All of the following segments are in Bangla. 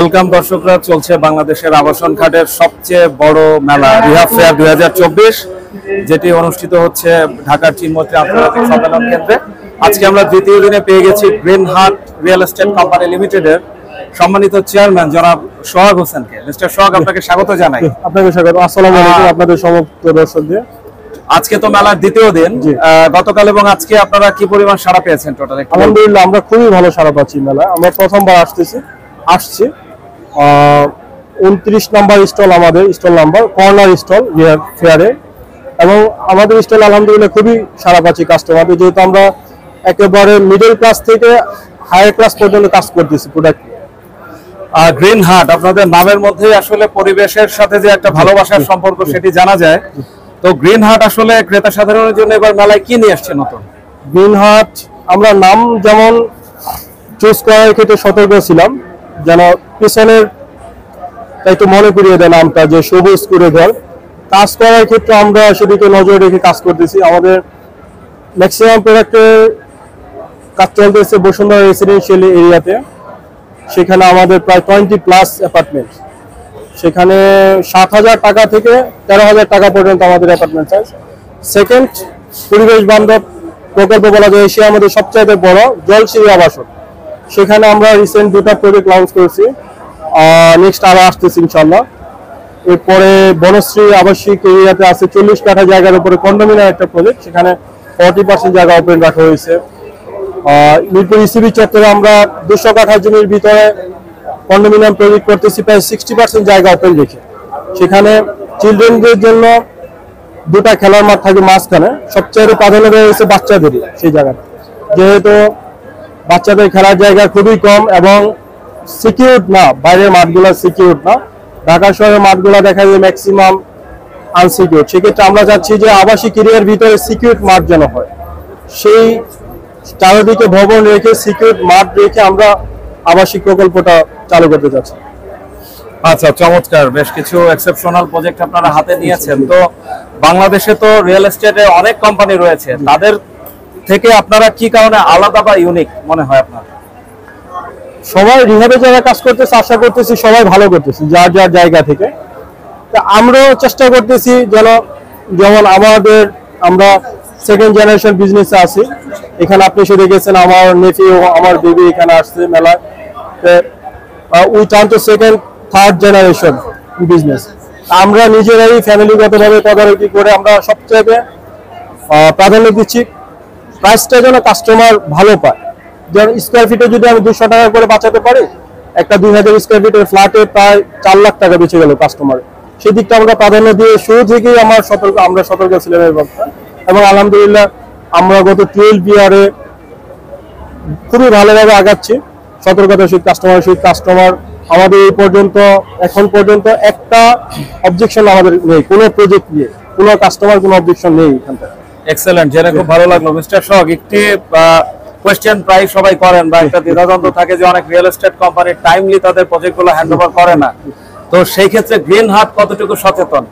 ওয়েলকাম দর্শকরা, চলছে বাংলাদেশের আবাসন খাতের সবচেয়ে বড় মেলা রিহাব ফেয়ার 2024, যেটি অনুষ্ঠিত হচ্ছে ঢাকার চিনমৈত্রী আন্তর্জাতিক সম্মেলন কেন্দ্রে। আজকে আমরা দ্বিতীয় দিনে পেয়ে গেছি গ্রিন হাট রিয়েল এস্টেট কোম্পানি লিমিটেডের সম্মানিত চেয়ারম্যান জনাব সোহাগ হোসেনকে। মিস্টার সোহাগ, আপনাকে স্বাগত জানাই। আপনাকে স্বাগত। আসসালামু আলাইকুম আপনাদের সমস্ত দর্শকদের। আজকে তো মেলার দ্বিতীয় দিন, গতকাল এবং আজকে আপনারা কি পরিমাণ সাড়া পেয়েছেন টোটাল? আলহামদুলিল্লাহ, আমরা খুবই ভালো সাড়া পাচ্ছি মেলা। আমরা প্রথমবার আসছি 29 নম্বর স্টল, আমাদের stall number corner stall rehab ফেয়ারে, এবং আমাদের স্টল আলহামদুলিল্লাহ খুবই সাড়া পাচ্ছি কাস্টমারদের, যেহেতু আমরা একেবারে মিডল ক্লাস থেকে হায়ার ক্লাস পর্যন্ত কাজ করতেছি প্রোডাক্ট। গ্রিন হাট, আপনাদের নামের মধ্যেই আসলে পরিবেশের সাথে যে একটা ভালোবাসার সম্পর্ক সেটি জানা যায়। তো গ্রিন হাট আসলে ক্রেতা সাধারণের জন্য এবার মেলায় কি নিয়ে আসছে নতুন? গ্রিন হাট আমরা নাম যেমন চুজ করার ক্ষেত্রে সতর্ক ছিলাম, যেন পিছনের একটু মনে করিয়ে দেয় নামটা, যে সবুজ করে ঘর। কাজ করার ক্ষেত্রে আমরা সেদিকে নজর রেখে কাজ করতেছি। আমাদের ম্যাক্সিমাম প্রোডাক্টের কাজ চলতেছে বসুন্ধরা রেসিডেন্সিয়াল এরিয়াতে। সেখানে আমাদের প্রায় 20+ অ্যাপার্টমেন্ট, সেখানে 7,000 টাকা থেকে 13,000 টাকা পর্যন্ত আমাদের অ্যাপার্টমেন্ট চাই। সেকেন্ড, পরিবেশ বান্ধব প্রকল্প বলা যায় এশিয়ার মধ্যে সবচেয়ে বড় জলসিঁড়ি আবাসন। সেখানে আমরা রিসেন্ট 2টা প্রজেক্ট লঞ্চ করেছি, নেক্সট আরো আসতেছি ইনশাল্লাহ। এরপরে বনশ্রী আবাসিক এরিয়াতে আছে 40 কাঠা জায়গার উপরে কন্ডোমিনিয়াম একটা প্রজেক্ট, সেখানে 40% জায়গা ওপেন রাখা হয়েছে। মিরপুর ইসিবি চত্বরে আমরা 200 কাঠা জমির ভিতরে কন্ডোমিনিয়াম প্রজেক্ট করতেছি, প্রায় 60% জায়গা ওপেন রেখে। সেখানে চিলড্রেনদের জন্য 2টা খেলার মাঠ থাকে মাঝখানে। সবচেয়ে প্রাধান্য দেওয়া হয়েছে বাচ্চাদেরই সেই জায়গাটা, যেহেতু বাচ্চাদের খেলার জায়গা খুবই কম এবং সিকিউর না, বাইরের মাঠগুলো সিকিউর না। ঢাকা শহরের মাঠগুলো দেখা যায় ম্যাক্সিমাম আনসিকিউর। সেক্ষেত্রে আমরা চাচ্ছি যে আবাসিক এরিয়ার ভিতরে সিকিউর মাঠ যেন হয়, সেই চারিদিকে ভবন রেখে সিকিউর মাঠ রেখে আমরা আবাসিক প্রকল্পটা চালু করতে চাচ্ছি। আচ্ছা, চমৎকার। বেশ কিছু এক্সেপশনাল প্রজেক্ট আপনারা হাতে নিয়েছেন। তো বাংলাদেশে তো রিয়েল এস্টেটে অনেক কোম্পানি রয়েছে, তাদের থেকে আপনারা কি কারণে আলাদা বা ইউনিক মনে হয় আপনার? সবাই রিহাবে যারা কাজ করতেছে আশা করতেছি সবাই ভালো করতেছি যার যার জায়গা থেকে। তা আমরাও চেষ্টা করতেছি যেমন আমরা সেকেন্ড জেনারেশন বিজনেসে আছি। এখানে আপনি এসে দেখেছেন আমার নেফিউ, আমার বেবি এখানে আসছে মেলায়। We turn to second third generation business. আমরা নিজেরাই ফ্যামিলিগতভাবে তদারকি করে আমরা সবচেয়ে প্রাধান্য দিচ্ছি প্রাইসটা যেন কাস্টমার ভালো পায়। যেমন স্কোয়ার ফিটে যদি আমি 200 টাকা করে বাঁচাতে পারি, একটা 2000 স্কোয়ার ফিটের ফ্ল্যাটে প্রায় 4 লাখ টাকা বেঁচে গেল কাস্টমার। সেই দিকটা আমরা প্রাধান্য দিয়ে শুরু থেকেই আমরা সতর্ক ছিলাম এই ব্যাপারে, এবং আলহামদুলিল্লাহ আমরা গত 12 ইয়ারে খুবই ভালোভাবে আগাচ্ছি সতর্কতার সহিত কাস্টমার আমাদের এখন পর্যন্ত একটা অবজেকশন আমাদের নেই, কোনো প্রজেক্ট নিয়ে কোনো কাস্টমার কোনো অবজেকশন নেই এখান থেকে। এক্সেলেন্ট, জেনে খুব ভালো লাগলো। মিস্টার সোহাগ, একটি কোয়েশ্চেন প্রায় সবাই করেন বা একটা দ্বিধাদ্বন্দ্ব থাকে যে অনেক রিয়েল এস্টেট কোম্পানি টাইমলি তাদের প্রজেক্টগুলো হ্যান্ডওভার করে না। তো সেই ক্ষেত্রে গ্রিন হাট কতটুকু সচেতন?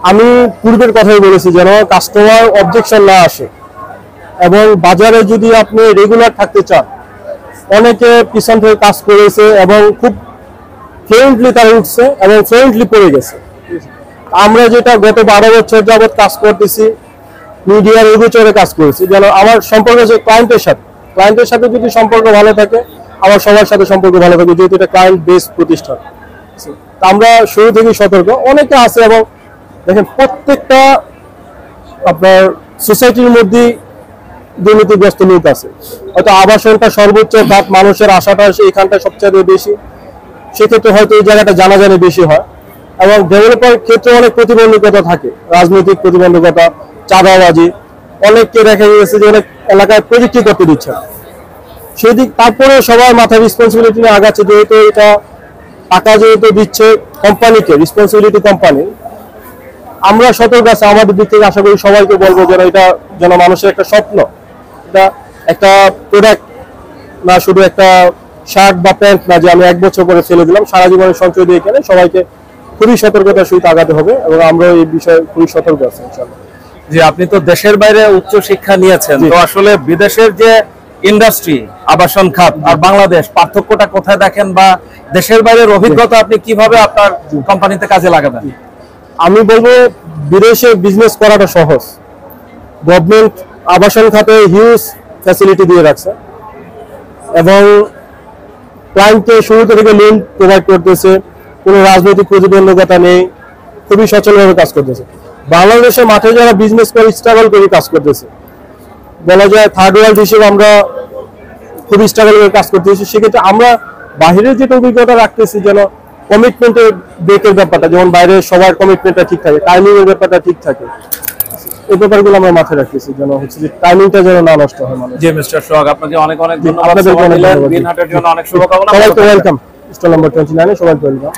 আমি পূর্বের কথাই বলেছি, যেন কাস্টমার অবজেকশন না আসে, এবং বাজারে যদি আপনি রেগুলার থাকতে চান, অনেকে পিছন থেকে কাজ করেছে এবং খুব ফ্লুয়েন্টলি তারা উঠছে এবং ফ্লুয়েন্টলি পড়ে গেছে। আমরা যেটা গত 12 বছর যাবৎ কাজ করতেছি, মিডিয়ার এগোচরে কাজ করেছি, যেন আমার সম্পর্ক আছে ক্লায়েন্টের সাথে যদি সম্পর্ক ভালো থাকে, আমার সবার সাথে সম্পর্ক ভালো থাকে, যেহেতু এটা ক্লায়েন্ট বেস প্রতিষ্ঠান। আমরা শুরু থেকেই সতর্ক। অনেকে আছে, এবং দেখেন প্রত্যেকটা আপনার সোসাইটির মধ্যেই দুর্নীতিগ্রস্ত লোক আছে। হয়তো আবাসনটা সর্বোচ্চ ধাপ, মানুষের আশাটা এখানটা সবচেয়ে বেশি, সেক্ষেত্রে হয়তো এই জায়গাটা জানাজানি বেশি হয়। এবং ডেভেলপার ক্ষেত্রে অনেক প্রতিবন্ধকতা থাকে, রাজনৈতিক প্রতিবন্ধকতা, চাঁদাবাজি, অনেককে দেখা গেছে যে অনেক এলাকায় প্রযুক্তি করতে দিচ্ছে সেই দিক। তারপরে সবাই মাথায় রেসপন্সিবিলিটি নিয়ে আগাচ্ছে, যেহেতু এটা টাকা যেহেতু দিচ্ছে কোম্পানিকে, রেসপন্সিবিলিটি কোম্পানি। আমরা সতর্ক আছি আমাদের দিক থেকে। আশা করি সবাইকে বলবো এটা যেন মানুষের একটা স্বপ্ন, এটা একটা প্রোডাক্ট না, শুধু একটা শার্ট বা প্যান্ট না যে আমি 1 বছর পরে ফেলে দিলাম, সারা জীবনের সঞ্চয় দিয়ে কেনে। সবাইকে খুবই সতর্কতার সহিত আগাতে হবে, এবং আমরা এই বিষয়ে খুবই সতর্ক আছি ইনশাআল্লাহ। জি, আপনি তো দেশের বাইরে উচ্চ শিক্ষা নিয়েছেন, তো আসলে বিদেশের যে ইন্ডাস্ট্রি, আবাসন খাত আর বাংলাদেশ, পার্থক্যটা কোথায় দেখেন, বা দেশের বাইরের অভিজ্ঞতা আপনি কিভাবে আপনার কোম্পানিতে কাজে লাগাবেন? আমি বলবো বিদেশে বিজনেস করাটা সহজ। গভর্নমেন্ট আবাসন খাতে হিউজ ফ্যাসিলিটি দিয়ে রাখছে এবং ক্লায়েন্টকে শুরু থেকে লোন প্রোভাইড করতেছে, কোনো রাজনৈতিক প্রতিবন্ধকতা নেই, খুবই সচলভাবে কাজ করতেছে। বাংলাদেশের মাঠে যারা বিজনেস করে স্ট্রাগল করে কাজ করতেছে, বলা যায় থার্ড ওয়ার্ল্ড হিসেবে আমরা খুবই স্ট্রাগল করে কাজ করতেছি। সেক্ষেত্রে আমরা বাহিরের যেটা অভিজ্ঞতা রাখতেছি, যেন কমিটমেন্টের ব্রেকের ব্যাপারটা, যেমন বাইরে সবার কমিটমেন্টটা ঠিক থাকে, টাইমিং এর ব্যাপারটা ঠিক থাকে, এই ব্যাপারগুলো আমরা মাথায় রাখতেছি, যেন হচ্ছে যে টাইমিংটা যেন না নষ্ট হয়। মানে জি মিস্টার সোহাগ, আপনাকে অনেক অনেক ধন্যবাদ। আপনাদের সময় অনেক দিলেন। ধন্যবাদ। গ্রিন হার্টের জন্য অনেক শুভকামনা। সবাইকে ওয়েলকাম। স্টল নাম্বার 29 সবাইকে ওয়েলকাম।